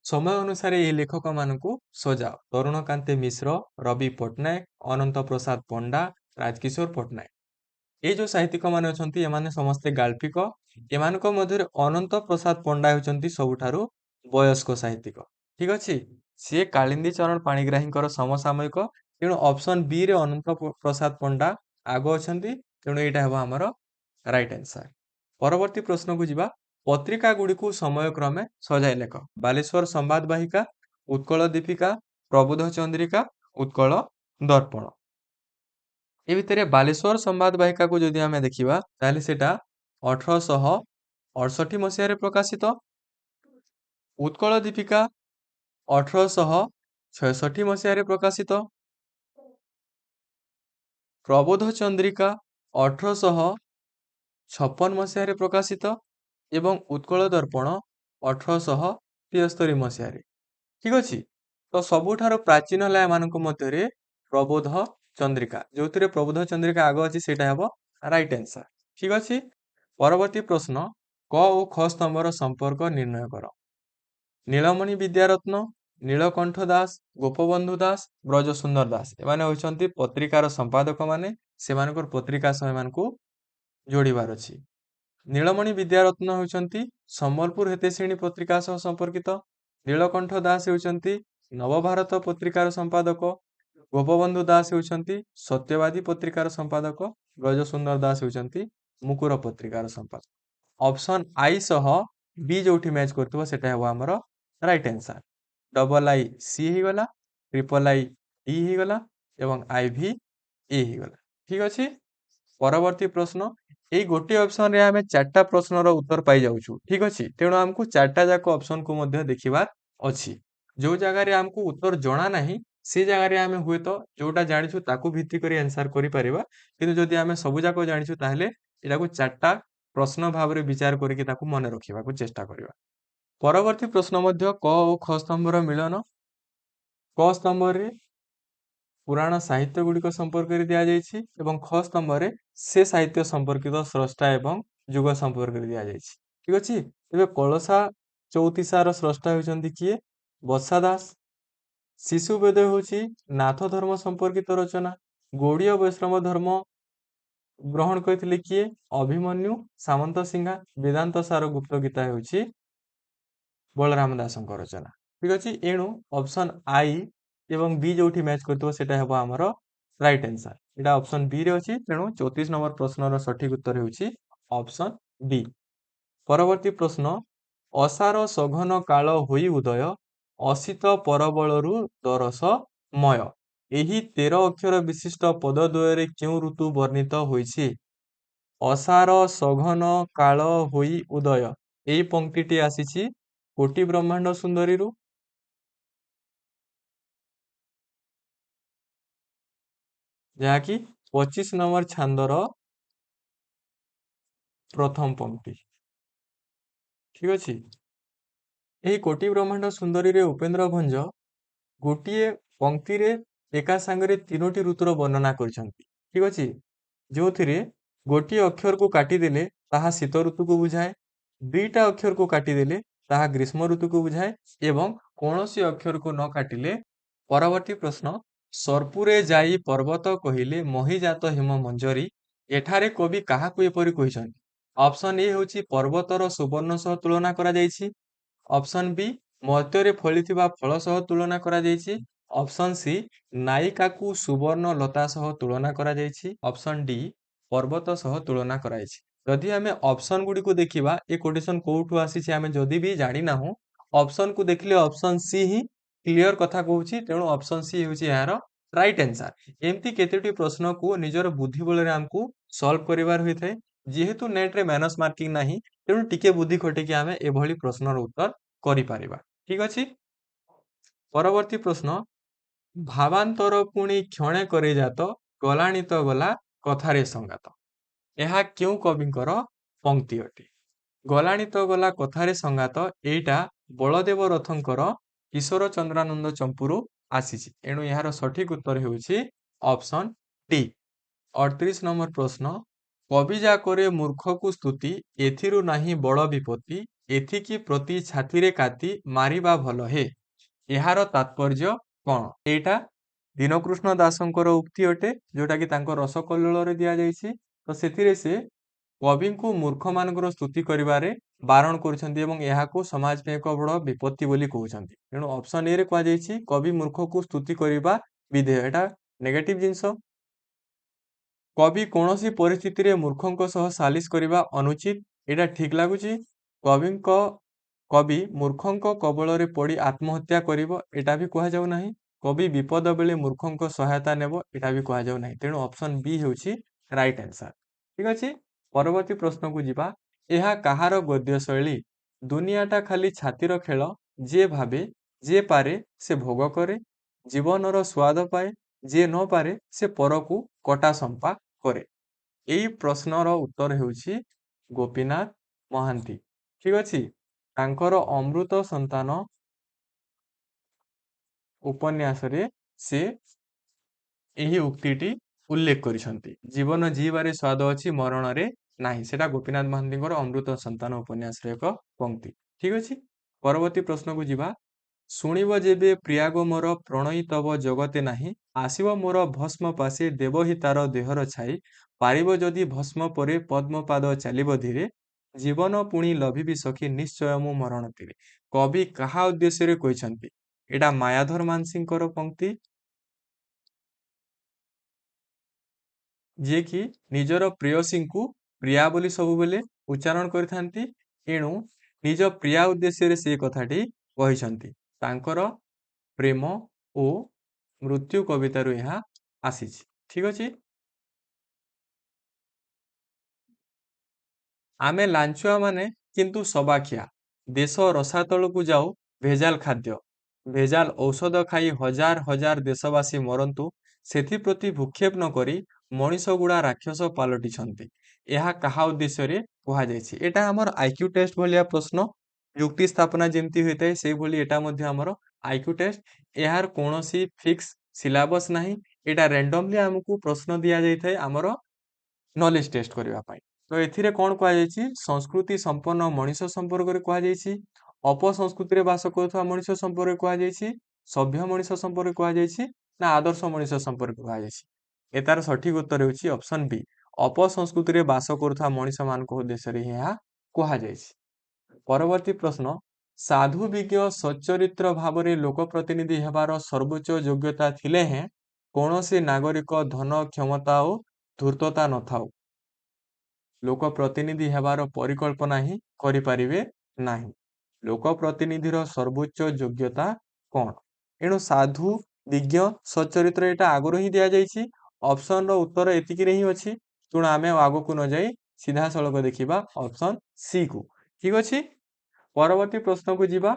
ସମୟ ଅନୁସାରେ ଏହି ଲେଖକମାନଙ୍କୁ ସଜାଅ। ତରୁଣକାନ୍ତି ମିଶ୍ର, ରବି ପଟ୍ଟନାୟକ, ଅନନ୍ତ ପ୍ରସାଦ ପଣ୍ଡା, ରାଜକିଶୋର ପଟ୍ଟନାୟକ। ଏଇ ଯୋଉ ସାହିତ୍ୟିକ ମାନେ ଅଛନ୍ତି ଏମାନେ ସମସ୍ତେ ଗାଳ୍ପିକ। ଏମାନଙ୍କ ମଧ୍ୟରେ ଅନନ୍ତ ପ୍ରସାଦ ପଣ୍ଡା ହେଉଛନ୍ତି ସବୁଠାରୁ ବୟସ୍କ ସାହିତ୍ୟିକ। ଠିକ ଅଛି। ସିଏ କାଳିନ୍ଦୀ ଚରଣ ପାଣିଗ୍ରାହୀଙ୍କର ସମସାମୟିକ। ତେଣୁ ଅପସନ ବି ରେ ଅନନ୍ତ ପ୍ରସାଦ ପଣ୍ଡା ଆଗ ଅଛନ୍ତି। ତେଣୁ ଏଇଟା ହେବ ଆମର ରାଇଟ ଆନ୍ସର। ପରବର୍ତ୍ତୀ ପ୍ରଶ୍ନକୁ ଯିବା। ପତ୍ରିକା ଗୁଡ଼ିକୁ ସମୟକ୍ରମେ ସଜାଇ ଲେଖ। ବାଲେଶ୍ୱର ସମ୍ବାଦ ବାହିକା, ଉତ୍କଳ ଦୀପିକା, ପ୍ରବୁଦ୍ଧ ଚନ୍ଦ୍ରିକା, ଉତ୍କଳ ଦର୍ପଣ। ଏ ଭିତରେ ବାଲେଶ୍ୱର ସମ୍ବାଦ ବାହିକାକୁ ଯଦି ଆମେ ଦେଖିବା ତାହେଲେ ସେଟା 1868 ମସିହାରେ ପ୍ରକାଶିତ। ଉତ୍କଳ ଦୀପିକା 1866 ମସିହାରେ ପ୍ରକାଶିତ। ପ୍ରବୁଦ୍ଧ ଚନ୍ଦ୍ରିକା 1856 ମସିହାରେ ପ୍ରକାଶିତ ଏବଂ ଉତ୍କଳ ଦର୍ପଣ 1873 ମସିହାରେ। ଠିକ ଅଛି। ତ ସବୁଠାରୁ ପ୍ରାଚୀନ ହେଲା ଏମାନଙ୍କ ମଧ୍ୟରେ ପ୍ରବୁଦ୍ଧ ଚନ୍ଦ୍ରିକା। ଯୋଉଥିରେ ପ୍ରବୁଦ୍ଧ ଚନ୍ଦ୍ରିକା ଆଗ ଅଛି ସେଇଟା ହେବ ରାଇଟ ଆନ୍ସର। ଠିକ ଅଛି। ପରବର୍ତ୍ତୀ ପ୍ରଶ୍ନ, କ ଓ ଖ ସ୍ତମ୍ଭର ସମ୍ପର୍କ ନିର୍ଣ୍ଣୟ କର। ନୀଳମଣି ବିଦ୍ୟାରତ୍ନ, ନୀଳକଣ୍ଠ ଦାସ, ଗୋପବନ୍ଧୁ ଦାସ, ବ୍ରଜସୁନ୍ଦର ଦାସ। ଏମାନେ ହେଉଛନ୍ତି ପତ୍ରିକାର ସମ୍ପାଦକ ମାନେ। ସେମାନଙ୍କର ପତ୍ରିକା ସହ ଏମାନଙ୍କୁ ଯୋଡ଼ିବାର ଅଛି। ନୀଳମଣି ବିଦ୍ୟାରତ୍ନ ହେଉଛନ୍ତି ସମ୍ବଲପୁର ହେତେଶ୍ରେଣୀ ପତ୍ରିକା ସହ ସମ୍ପର୍କିତ। ନୀଳକଣ୍ଠ ଦାସ ହେଉଛନ୍ତି ନବଭାରତ ପତ୍ରିକାର ସମ୍ପାଦକ। ଗୋପବନ୍ଧୁ ଦାସ ହେଉଛନ୍ତି ସତ୍ୟବାଦୀ ପତ୍ରିକାର ସମ୍ପାଦକ। ବ୍ରଜସୁନ୍ଦର ଦାସ ହେଉଛନ୍ତି ମୁକୁର ପତ୍ରିକାର ସମ୍ପାଦକ। ଅପସନ ଆଇ ସହ ବି ଯୋଉଠି ମ୍ୟାଚ୍ କରୁଥିବ ସେଟା ହେବ ଆମର right answer. Double I C ହେଇଗଲା, ଟ୍ରିପଲ ଆଇ ଇ ହେଇଗଲା ଏବଂ ଆଇ ଭି ଏ ହେଇଗଲା। ଠିକ ଅଛି। ପରବର୍ତ୍ତୀ ପ୍ରଶ୍ନ, ଏଇ ଗୋଟିଏ ଅପସନରେ ଆମେ 4ଟା ପ୍ରଶ୍ନର ଉତ୍ତର ପାଇଯାଉଛୁ। ଠିକ ଅଛି। ତେଣୁ ଆମକୁ 4ଟା ଯାକ ଅପସନକୁ ମଧ୍ୟ ଦେଖିବାର ଅଛି। ଯୋଉ ଜାଗାରେ ଆମକୁ ଉତ୍ତର ଜଣା ନାହିଁ ସେ ଜାଗାରେ ଆମେ ହୁଏତ ଯୋଉଟା ଜାଣିଛୁ ତାକୁ ଭିତ୍ତି କରି ଆନ୍ସର କରିପାରିବା। କିନ୍ତୁ ଯଦି ଆମେ ସବୁ ଯାକ ଜାଣିଛୁ ତାହେଲେ ଏଟାକୁ 4ଟା ପ୍ରଶ୍ନ ଭାବରେ ବିଚାର କରିକି ତାକୁ ମନେ ରଖିବାକୁ ଚେଷ୍ଟା କରିବା। ପରବର୍ତ୍ତୀ ପ୍ରଶ୍ନ ମଧ୍ୟ କ ଓ ଖ ସ୍ତମ୍ଭର ମିଳନ। କ ସ୍ତମ୍ଭରେ ପୁରାଣ ସାହିତ୍ୟ ଗୁଡ଼ିକ ସମ୍ପର୍କରେ ଦିଆଯାଇଛି ଏବଂ ଖ ସ୍ତମ୍ଭରେ ସେ ସାହିତ୍ୟ ସମ୍ପର୍କିତ ସ୍ରଷ୍ଟା ଏବଂ ଯୁଗ ସମ୍ପର୍କରେ ଦିଆଯାଇଛି। ଠିକ ଅଛି। ଏବେ କଳସା ଚଉତିସାର ସ୍ରଷ୍ଟା ହେଉଛନ୍ତି କିଏ? ବର୍ଷା ଦାସ। ଶିଶୁ ବେଦ ହେଉଛି ନାଥ ଧର୍ମ ସମ୍ପର୍କିତ ରଚନା। ଗୌଡ଼ୀୟ ବୈଷ୍ଣବ ଧର୍ମ ଗ୍ରହଣ କରିଥିଲେ କିଏ? ଅଭିମନ୍ୟୁ ସାମନ୍ତ ସିଂହା। ବେଦାନ୍ତ ସାର ଗୁପ୍ତ ଗୀତା ହେଉଛି ବଳରାମ ଦାସଙ୍କ ରଚନା। ଠିକ ଅଛି। ଏଣୁ ଅପସନ ଆଇ ଏବଂ ବି ଯୋଉଠି ମ୍ୟାଚ୍ କରୁଥିବ ସେଟା ହେବ ଆମର ରାଇଟ ଆନ୍ସର। ଏଟା ଅପସନ ବି ରେ ଅଛି। ତେଣୁ 34 ନମ୍ବର ପ୍ରଶ୍ନର ସଠିକ ଉତ୍ତର ହେଉଛି ଅପସନ ବି। ପରବର୍ତ୍ତୀ ପ୍ରଶ୍ନ, ଅସାର ସଘନ କାଳ ହୋଇ ଉଦୟ, ଅସିତ ପରବଳରୁ ଦରସମୟ। ଏହି 13 ଅକ୍ଷର ବିଶିଷ୍ଟ ପଦଦ୍ୱୟରେ କେଉଁ ଋତୁ ବର୍ଣ୍ଣିତ ହୋଇଛି? ଅସାର ସଘନ କାଳ ହୋଇ ଉଦୟ। ଏଇ ପଂକ୍ତିଟି ଆସିଛି କୋଟି ବ୍ରହ୍ମାଣ୍ଡ ସୁନ୍ଦରୀରୁ। ଯାହାକି 25 ନମ୍ବର ଛାନ୍ଦର ପ୍ରଥମ ପଂକ୍ତି। ଠିକ ଅଛି। ଏହି କୋଟି ବ୍ରହ୍ମାଣ୍ଡ ସୁନ୍ଦରୀରେ ଉପେନ୍ଦ୍ର ଭଞ୍ଜ ଗୋଟିଏ ପଂକ୍ତିରେ ଏକା ସାଙ୍ଗରେ 3ଟି ଋତୁର ବର୍ଣ୍ଣନା କରିଛନ୍ତି। ଠିକ ଅଛି। ଯେଉଁଥିରେ ଗୋଟିଏ ଅକ୍ଷରକୁ କାଟିଦେଲେ ତାହା ଶୀତ ଋତୁକୁ ବୁଝାଏ, 2ଟା ଅକ୍ଷରକୁ କାଟିଦେଲେ ତାହା ଗ୍ରୀଷ୍ମ ଋତୁକୁ ବୁଝାଏ ଏବଂ କୌଣସି ଅକ୍ଷରକୁ ନ କାଟିଲେ। ପରବର୍ତ୍ତୀ ପ୍ରଶ୍ନ, ସର୍ପୁରେ ଯାଇ ପର୍ବତ କହିଲେ ମହିଜାତ ହେମ ମଞ୍ଜରୀ। ଏଠାରେ କବି କାହାକୁ ଏପରି କହିଛନ୍ତି? ଅପସନ ଏ ହେଉଛି ପର୍ବତର ସୁବର୍ଣ୍ଣ ସହ ତୁଳନା କରାଯାଇଛି। ଅପସନ ବି ମର୍ତ୍ତ୍ୟରେ ଫଳିଥିବା ଫଳ ସହ ତୁଳନା କରାଯାଇଛି। ऑप्शन सी नायिका को सुवर्ण लता सह तुलना करा जायछि। ऑप्शन डी पर्वत सह तुलना कराइछि। जदि आमे ऑप्शन गुडी को देखिबा ए कोटेशन कोठु आसीछि आमे जदि भी जानि नाहु ऑप्शन को देखले ऑप्शन सी ही क्लियर कथा कहूछि तेणु ऑप्शन सी होछि यार राइट आंसर। एमती केतेटी प्रश्न को निजर बुद्धि बल रे हमकु सॉल्व करिवार होइथाय जेहेतु नेट रे माइनस मार्किंग नाही तेणु टिके बुद्धि खटे कि आमे एभली प्रश्नर उत्तर करि पारिबा। ठीक अछि। परवर्ती प्रश्न भावांतर पुणी क्षणे करे जात गलाणी तो गला कथारे संगात। ଏହା କେଉଁ କବିଙ୍କର ପଂକ୍ତି ଅଟେ? ଗଲାଣି ତ ଗଲା କଥାରେ ସଂଗାତ ଏଇଟା ବଳଦେବ ରଥଙ୍କର କିଶୋର ଚନ୍ଦ୍ରାନନ୍ଦ ଚମ୍ପୁରୁ ଆସିଛି। ଏଣୁ ଏହାର ସଠିକ ଉତ୍ତର ହେଉଛି ଅପସନ ଡି। 38 ନମ୍ବର ପ୍ରଶ୍ନ କବି ଯାକରେ ମୂର୍ଖକୁ ସ୍ତୁତି ଏଥିରୁ ନାହିଁ ବଳ ବିପତ୍ତି ଏଥିକି ପ୍ରତି ଛାତିରେ କାତି ମାରିବା ଭଲ ହେ। ଏହାର ତାତ୍ପର୍ଯ୍ୟ କଣ? ଏଇଟା ଦୀନକୃଷ୍ଣ ଦାସଙ୍କର ଉକ୍ତି ଅଟେ ଯୋଉଟା କି ତାଙ୍କ ରସକଲ୍ଲୋଳରେ ଦିଆଯାଇଛି। ତ ସେଥିରେ ସେ କବିଙ୍କୁ ମୂର୍ଖମାନଙ୍କର ସ୍ତୁତି କରିବାରେ ବାରଣ କରୁଛନ୍ତି ଏବଂ ଏହାକୁ ସମାଜ ପାଇଁ ଏକ ବଡ଼ ବିପତ୍ତି ବୋଲି କହୁଛନ୍ତି। ତେଣୁ ଅପସନ ଏ ରେ କୁହାଯାଇଛି କବି ମୂର୍ଖକୁ ସ୍ତୁତି କରିବା ବିଧେୟ। ଏଟା ନେଗେଟିଭ ଜିନିଷ। କବି କୌଣସି ପରିସ୍ଥିତିରେ ମୂର୍ଖଙ୍କ ସହ ସାଲିସ କରିବା ଅନୁଚିତ ଏଟା ଠିକ ଲାଗୁଛି। କବି ମୂର୍ଖଙ୍କ କବଳରେ ପଡ଼ି ଆତ୍ମହତ୍ୟା କରିବ ଏଟା ବି କୁହାଯାଉ ନାହିଁ। କବି ବିପଦ ବେଳେ ମୂର୍ଖଙ୍କ ସହାୟତା ନେବ ଏଟା ବି କୁହାଯାଉ ନାହିଁ। ତେଣୁ ଅପସନ ବି ହେଉଛି ରାଇଟ ଆନ୍ସର। ଠିକ ଅଛି। ପରବର୍ତ୍ତୀ ପ୍ରଶ୍ନକୁ ଯିବା। ଏହା କାହାର ଗଦ୍ୟ ଶୈଳୀ? ଦୁନିଆଟା ଖାଲି ଛାତିର ଖେଳ ଯିଏ ଭାବେ ଯିଏ ପାରେ ସେ ଭୋଗ କରେ ଜୀବନର ସ୍ୱାଦ ପାଏ ଯିଏ ନ ପାରେ ସେ ପରକୁ କଟା ସମ୍ପା କରେ। ଏଇ ପ୍ରଶ୍ନର ଉତ୍ତର ହେଉଛି ଗୋପୀନାଥ ମହାନ୍ତି। ଠିକ ଅଛି। ତାଙ୍କର ଅମୃତ ସନ୍ତାନ ଉପନ୍ୟାସରେ ସେ ଏହି ଉକ୍ତିଟି ଉଲ୍ଲେଖ କରିଛନ୍ତି। ଜୀବନ ଜୀବାରେ ସ୍ୱାଦ ଅଛି ମରଣରେ ନାହିଁ। ସେଟା ଗୋପୀନାଥ ମହାନ୍ତିଙ୍କର ଅମୃତ ସନ୍ତାନ ଉପନ୍ୟାସର ଏକ ପଂକ୍ତି। ଠିକ ଅଛି। ପରବର୍ତ୍ତୀ ପ୍ରଶ୍ନକୁ ଯିବା। ଶୁଣିବ ଯେବେ ପ୍ରିୟାଗ ମୋର ପ୍ରଣୟୀ ତବ ଜଗତେ ନାହିଁ ଆସିବ ମୋର ଭସ୍ମ ପାଶେ ଦେବ ହି ତାର ଦେହର ଛାଇ ପାରିବ ଯଦି ଭସ୍ମ ପରେ ପଦ୍ମପାଦ ଚାଲିବ ଧୀରେ ଜୀବନ ପୁଣି ଲଭିବି ସଖୀ ନିଶ୍ଚୟ ମୁଁ ମରଣ ତୀରେ। କବି କାହା ଉଦ୍ଦେଶ୍ୟରେ କହିଛନ୍ତି? ଏଟା ମାୟାଧର ମାନସିଂହଙ୍କର ପଂକ୍ତି ଯିଏ କି ନିଜର ପ୍ରେୟସୀଙ୍କୁ ପ୍ରିୟା ବୋଲି ସବୁବେଳେ ଉଚ୍ଚାରଣ କରିଥାନ୍ତି। ଏଣୁ ନିଜ ପ୍ରିୟା ଉଦ୍ଦେଶ୍ୟରେ ସେ କଥାଟି କହିଛନ୍ତି। ତାଙ୍କର ପ୍ରେମ ଓ ମୃତ୍ୟୁ କବିତାରୁ ଏହା ଆସିଛି। ଠିକ ଅଛି। ଆମେ ଲାଞ୍ଚୁଆ ମାନେ କିନ୍ତୁ ସବାଖିଆ ଦେଶ ରସାତଳକୁ ଯାଉ ଭେଜାଲ ଖାଦ୍ୟ ଭେଜାଲ ଔଷଧ ଖାଇ ହଜାର ହଜାର ଦେଶବାସୀ ମରନ୍ତୁ ସେଥିପ୍ରତି ଭୂକ୍ଷେପ ନ କରି ମଣିଷ ଗୁଡା ରାକ୍ଷସ ପାଲଟିଛନ୍ତି। ଏହା କାହା ଉଦ୍ଦେଶ୍ୟରେ କୁହାଯାଇଛି? ଏଟା ଆମର ଆଇକ୍ୟୁ ଟେଷ୍ଟ ଭଳିଆ ପ୍ରଶ୍ନ। ଯୁକ୍ତି ସ୍ଥାପନା ଯେମିତି ହୋଇଥାଏ ସେଇଭଳି ଏଟା ମଧ୍ୟ ଆମର ଆଇକ୍ୟୁ ଟେଷ୍ଟ। ଏହାର କୌଣସି ଫିକ୍ସ ସିଲାବସ ନାହିଁ। ଏଟା ରାଣ୍ଡମଲି ଆମକୁ ପ୍ରଶ୍ନ ଦିଆଯାଇଥାଏ ଆମର ନଲେଜ ଟେଷ୍ଟ କରିବା ପାଇଁ। ତ ଏଥିରେ କଣ କୁହାଯାଇଛି? ସଂସ୍କୃତି ସମ୍ପନ୍ନ ମଣିଷ ସମ୍ପର୍କରେ କୁହାଯାଇଛି ଅପସଂସ୍କୃତିରେ ବାସ କରୁଥିବା ମଣିଷ ସମ୍ପର୍କରେ କୁହାଯାଇଛି ସଭ୍ୟ ମଣିଷ ସମ୍ପର୍କରେ କୁହାଯାଇଛି ନା ଆଦର୍ଶ ମଣିଷ ସମ୍ପର୍କରେ କୁହାଯାଇଛି? ଏତାର ସଠିକ ଉତ୍ତର ହେଉଛି ଅପସନ ବି ଅପସଂସ୍କୃତିରେ ବାସ କରୁଥିବା ମଣିଷ ମାନଙ୍କ ଉଦ୍ଦେଶ୍ୟରେ ଏହା କୁହାଯାଇଛି। ପରବର୍ତ୍ତୀ ପ୍ରଶ୍ନ ସାଧୁ ବିଜ୍ଞ ସଚ୍ଚରିତ୍ର ଭାବରେ ଲୋକ ପ୍ରତିନିଧି ହେବାର ସର୍ବୋଚ୍ଚ ଯୋଗ୍ୟତା ଥିଲେ ହେଁ କୌଣସି ନାଗରିକ ଧନ କ୍ଷମତା ଓ ଧୂର୍ତ୍ତତା ନଥାଉ ଲୋକ ପ୍ରତିନିଧି ହେବାର ପରିକଳ୍ପନା ହିଁ କରିପାରିବେ ନାହିଁ। ଲୋକ ପ୍ରତିନିଧିର ସର୍ବୋଚ୍ଚ ଯୋଗ୍ୟତା କଣ? ଏଣୁ ସାଧୁ ବିଜ୍ଞ ସଚ୍ଚରିତ୍ର ଏଟା ଆଗରୁ ହିଁ ଦିଆଯାଇଛି। ଅପସନ ର ଉତ୍ତର ଏତିକିରେ ହିଁ ଅଛି। ତେଣୁ ଆମେ ଆଗକୁ ନ ଯାଇ ସିଧାସଳଖ ଦେଖିବା ଅପସନ ସି କୁ। ଠିକ ଅଛି। ପରବର୍ତ୍ତୀ ପ୍ରଶ୍ନକୁ ଯିବା।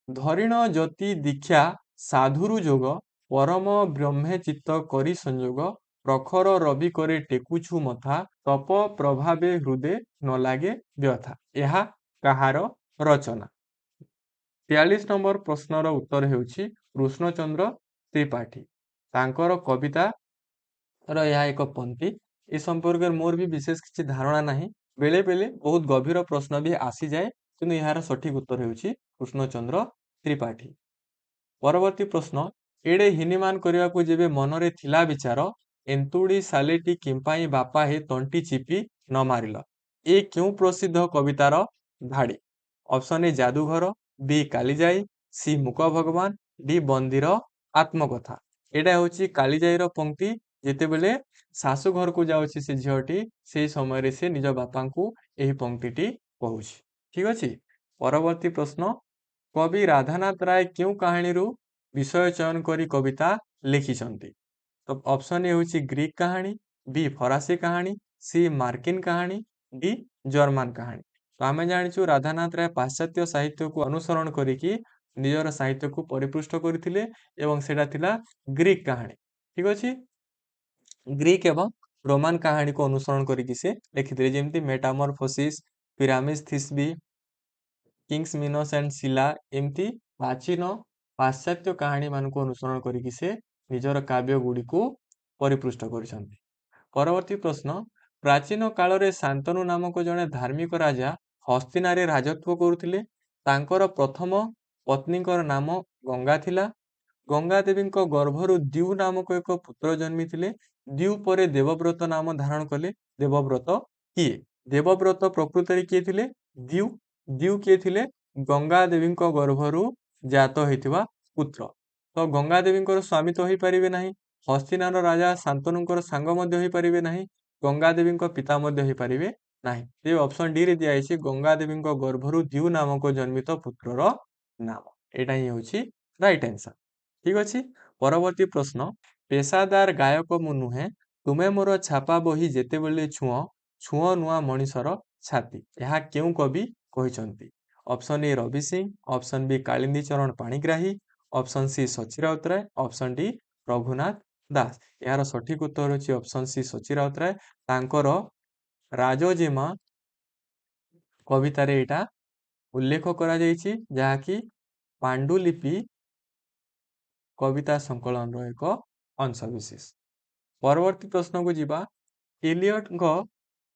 ଧରିଣ ଜ୍ୟୋତି ଦୀକ୍ଷା ସାଧୁରୁ ଯୋଗ ପରମ ବ୍ରହ୍ମେ ଚିତ୍ତ କରି ସଂଯୋଗ ପ୍ରଖର ରବି করে ଟେକୁଛୁ ମଥା ତପ ପ୍ରଭାବେ ହୃଦେ ନ ଲାଗେ ବ୍ୟଥା। ଏହା କାହାର ରଚନା? 43 ନମ୍ବର ପ୍ରଶ୍ନର ଉତ୍ତର ହେଉଛି କୃଷ୍ଣଚନ୍ଦ୍ର ତ୍ରିପାଠୀ। ତାଙ୍କର କବିତାର ଏହା ଏକ ପଂକ୍ତି। ଏ ସମ୍ପର୍କରେ ମୋର ବି ବିଶେଷ କିଛି ଧାରଣା ନାହିଁ। ବେଳେ ବେଳେ ବହୁତ ଗଭୀର ପ୍ରଶ୍ନ ବି ଆସିଯାଏ କିନ୍ତୁ ଏହାର ସଠିକ ଉତ୍ତର ହେଉଛି କୃଷ୍ଣଚନ୍ଦ୍ର ତ୍ରିପାଠୀ। ପରବର୍ତ୍ତୀ ପ୍ରଶ୍ନ ଏଡେ ହିନିମାନ କରିବାକୁ ଯେବେ ମନରେ ଥିଲା ବିଚାର ଏନ୍ତୁଡ଼ି ସାଲେଟି କିମ୍ପାଇଁ ବାପା ହେ ତଣ୍ଟି ଚିପି ନ ମାରିଲ। ଏ କେଉଁ ପ୍ରସିଦ୍ଧ କବିତାର ଧାଡି? ଅପସନ ଏ ଯାଦୁଘର ବି କାଳିଜାଇ ସି ମୁକ ଭଗବାନ डी बंदीर आत्मकथा। एटा होची कालीजाईर पंक्ति जेतेबेले शाशु घर को जाउची से झीटी से समय रे से निज बापा को एही पंक्तिटी कहूची। ठीक अछि। परवर्ती प्रश्न कवि राधानाथ राय क्यों कहानी रू विषय चयन करी कविता लिखिछंती। तो ऑप्शन ए होची ग्रीक कहानी, बी फरासी कहानी, सी मार्किन कहानी, डी जर्मन कहानी। तो आमे जानिछु राधानाथ राय पाश्चात्य साहित्य को अनुसरण करिकी निजर साहित्य को परिपुष्ट करथिले एवं सेटा थिला ग्रीक कहानी। ठीक अछि। ग्रीक एवं रोमान कहानी को अनुसरण करिकी से लिखिथिले जेमति Metamorphosis, pyramid थिस्बी, Kings Minos and सिला एमती प्राचीन पाश्चात्य कहानी मान को अनुसरण करिकी से निजर काव्य गुडी को परिपुष्ट करिसंती। परवर्ती प्रश्न प्राचीन काल रे शांतनु नामक जने धार्मिक राजा हस्तिनारे राजत्व करुथिले। तांकर प्रथम पत्नीकर नाम गंगा थिला। गंगा देवी गर्भरु द्यू नामक एक पुत्र जन्मिथिले। द्यू परे देवव्रत नाम धारण कले। देवव्रत किए? देवव्रत प्रकृति किए थिले? द्यू। द्यू किए थिले? गंगा देवी गर्भरु जात होइथिबा पुत्र। तो गंगा देवी स्वामी तो होई परिबे नाही। हस्तिनार राजा शांतनुकर सांग मध्य होई परिबे नाही। गंगा देवी पिता मध्य होई परिबे नाही। ये ऑप्शन डी रे दिया आइछि गंगा देवी गर्भरु द्यू नामक जन्मित पुत्रर नाम। एटा ही होछि राइट आंसर। ठीक अछि। परवर्ती प्रश्न पेशादार गायक मु नुहे तुमे मोर छापा बही जेतेबेले छुओ छुओ नुआ मनीषर छाती। यह केउ कवि कहिसंती। Option A Ravi Singh, option B Kalindi Charan Panigrahi, option C Sachi Routray, option D Raghunath Das. यार सठिक उत्तर होछि ऑप्शन सी सची राउतराय। तांकर राजोजीमा कवितारे एटा उल्लेख करा जाइछि जहाँकि पांडुलिपि कविता संकलन रो एक अंश विशेष। परवर्ती प्रश्न को जिबा एलियट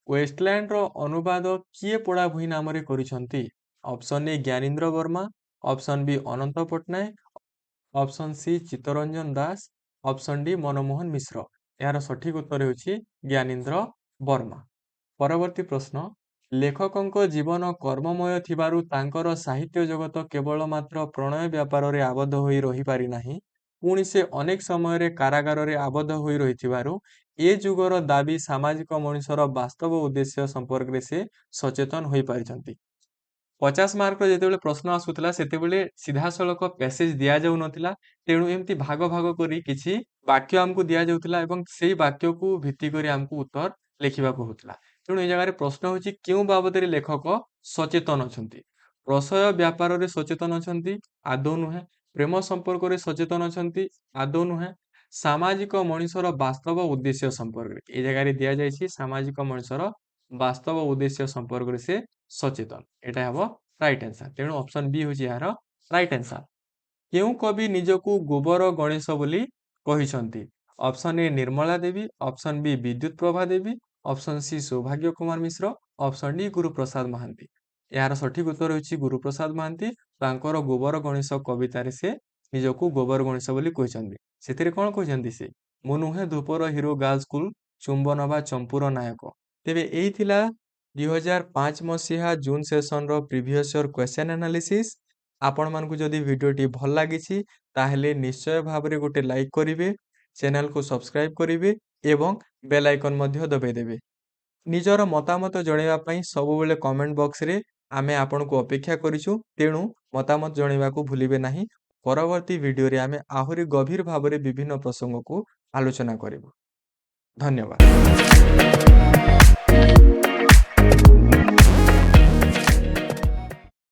वेस्टलैंड रो अनुवाद किए पढ़ा भुई नाम रे करिसंती। Option A Gyanendra Verma, option B Ananta Patnaik, option C Chittaranjan Das, option D Manmohan Mishra. यार सठिक उत्तर होछि ज्ञानेन्द्र वर्मा। परवर्ती प्रश्न लेखकंक जीवन कर्ममय थिबारु तांकर साहित्य जगत केवल मात्र प्रणय व्यापार रे आबद्ध होई रही पारि नाही। पुणी से अनेक समय रे कारागार रे आबद्ध होई रहिथिबारु ए जुगर दाबी सामाजिक मनुष्यर वास्तव उद्देश्य संपर्क रे से सचेतन होई पारिछंती। 50 मार्क जेतेबेले प्रश्न आसुतला सेतेबेले सीधा सड़क पैसेज दिया जाउ नथिला। तेणु एमती भाग भाग करी किछि वाक्य हमको दिया जाउतला एवं सेही वाक्य को भित्ति करी हमको उत्तर लिखिबा को होतला। तेणु ए जगह रे प्रश्न होछि केउ बाबद रे लेखक सचेतन अछंती। प्रशय व्यापार रे सचेतन अछंती आदौ नुहे। प्रेम संपर्क रे सचेतन अछंती आदौ नुहे। सामाजिक मनुष्यर वास्तव उद्देश्य संपर्क रे ए जगह रे दिया जाइछि सामाजिक मनुष्यर वास्तव उद्देश्य संपर्क रे से सचेतन। एटा हबो राइट आंसर। तेणु ऑप्शन बी होछि यार राइट आंसर। केउ कवि निजकु गोबर गणेश बोली कहिसंती। Option A Nirmala Devi, option B Bidyut Prabha Devi, option C Soubhagya Kumar Mishra, option D Guruprasad Mohanty. यार सठिक उत्तर होछि गुरुप्रसाद महांती। तांकर गोबर गणेश कवितारे से निजकु गोबर गणेश बोली कहिसंती। सेतिरे कोन कहिसंती से मु नुहे धूपर हिरो गर्ल्स स्कूल चुंबन बा चंपुर नायक। तेबे एही थिला 2005 मसीहा जून सेशन रो प्रीवियस ईयर क्वेश्चन एनालिसिस। आपण मानकु जदि वीडियोटी भल लागिछि ताहेले निश्चय भाबरे गोटे लाइक करिवे, चैनल को सब्सक्राइब करिवे एवं बेल आइकन मध्य दबाई देबे। निजर मतामत जणैबा पई सबुबेले कमेंट बॉक्स रे आमे आपनको अपेक्षा करिछु। तेणु मतामत जणैबा को भूलिबे नाही। परवर्ती वीडियो रे आमे आहुरी गभीर भाबरे विभिन्न प्रसंग को आलोचना करिबु। धन्यवाद।